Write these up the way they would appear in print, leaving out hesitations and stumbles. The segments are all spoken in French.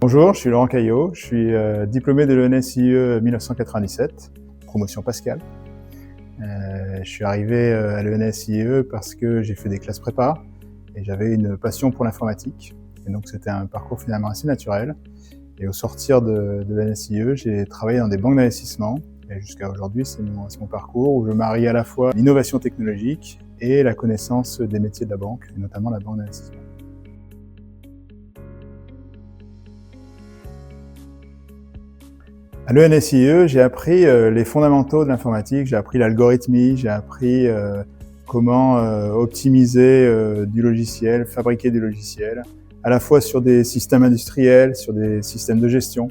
Bonjour, je suis Laurent Caillot, je suis diplômé de l'ENS-IE 1997, promotion Pascal. Je suis arrivé à l'ENS-IE parce que j'ai fait des classes prépa et j'avais une passion pour l'informatique. Et donc c'était un parcours finalement assez naturel. Et au sortir de l'ENS-IE, j'ai travaillé dans des banques d'investissement. Et jusqu'à aujourd'hui, c'est mon parcours où je marie à la fois l'innovation technologique et la connaissance des métiers de la banque, et notamment la banque d'investissement. À l'ENS-IE, j'ai appris les fondamentaux de l'informatique, j'ai appris l'algorithmie, j'ai appris comment optimiser du logiciel, fabriquer du logiciel, à la fois sur des systèmes industriels, sur des systèmes de gestion.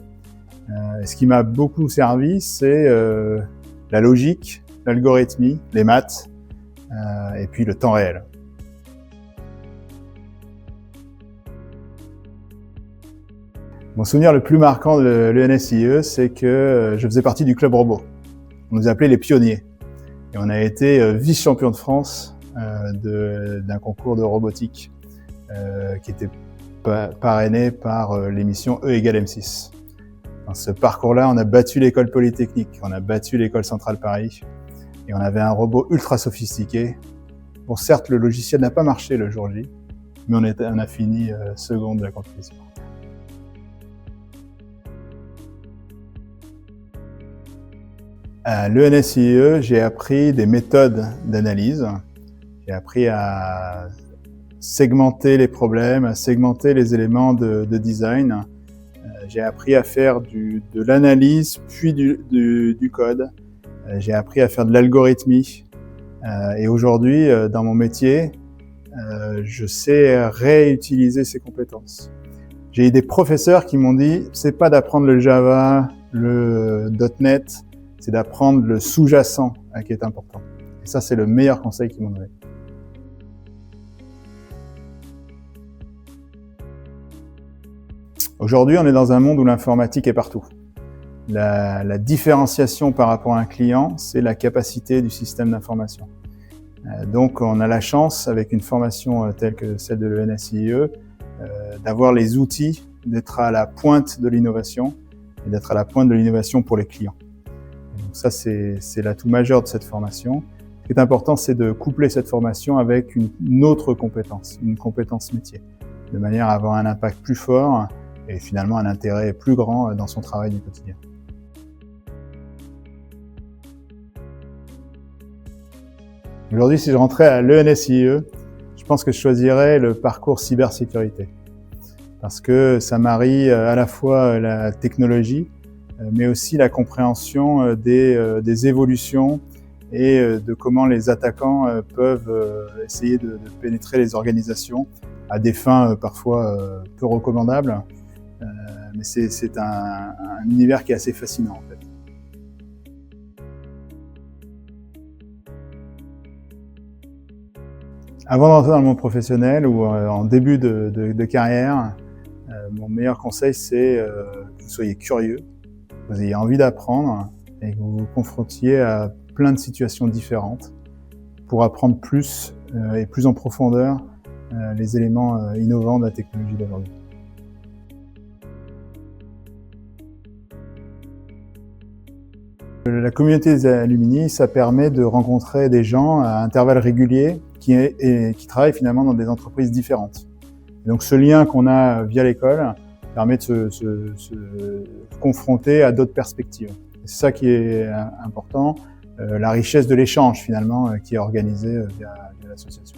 Ce qui m'a beaucoup servi, c'est la logique, l'algorithmie, les maths et puis le temps réel. Mon souvenir le plus marquant de l'ENS-IE, c'est que je faisais partie du club robot. On nous appelait les pionniers. Et on a été vice-champion de France d'un concours de robotique qui était parrainé par l'émission E égale M6. Dans ce parcours-là, on a battu l'école polytechnique, on a battu l'école centrale Paris et on avait un robot ultra sophistiqué. Bon, certes, le logiciel n'a pas marché le jour J, mais on a fini second de la compétition. À l'ENS-IE, j'ai appris des méthodes d'analyse. J'ai appris à segmenter les problèmes, à segmenter les éléments de design. J'ai appris à faire de l'analyse, puis du code. J'ai appris à faire de l'algorithmie. Et aujourd'hui, dans mon métier, je sais réutiliser ces compétences. J'ai eu des professeurs qui m'ont dit, c'est pas d'apprendre le Java, le .NET, c'est d'apprendre le sous-jacent qui est important. Et ça, c'est le meilleur conseil qu'ils m'ont donné. Aujourd'hui, on est dans un monde où l'informatique est partout. La différenciation par rapport à un client, c'est la capacité du système d'information. Donc, on a la chance, avec une formation telle que celle de l'ENS-IE, d'avoir les outils, d'être à la pointe de l'innovation et d'être à la pointe de l'innovation pour les clients. Donc ça, c'est l'atout majeur de cette formation. Ce qui est important, c'est de coupler cette formation avec une autre compétence, une compétence métier, de manière à avoir un impact plus fort et finalement un intérêt plus grand dans son travail du quotidien. Aujourd'hui, si je rentrais à l'ENS-IE, je pense que je choisirais le parcours cybersécurité. Parce que ça marie à la fois la technologie, mais aussi la compréhension des évolutions et de comment les attaquants peuvent essayer de pénétrer les organisations à des fins parfois peu recommandables. Mais c'est un univers qui est assez fascinant en fait. Avant d'entrer dans le monde professionnel ou en début de carrière, mon meilleur conseil c'est que vous soyez curieux, que vous ayez envie d'apprendre et que vous vous confrontiez à plein de situations différentes pour apprendre plus et plus en profondeur les éléments innovants de la technologie d'aujourd'hui. La communauté des alumni, ça permet de rencontrer des gens à intervalles réguliers qui travaillent finalement dans des entreprises différentes. Et donc ce lien qu'on a via l'école permet de se confronter à d'autres perspectives. C'est ça qui est important, la richesse de l'échange finalement qui est organisée via l'association.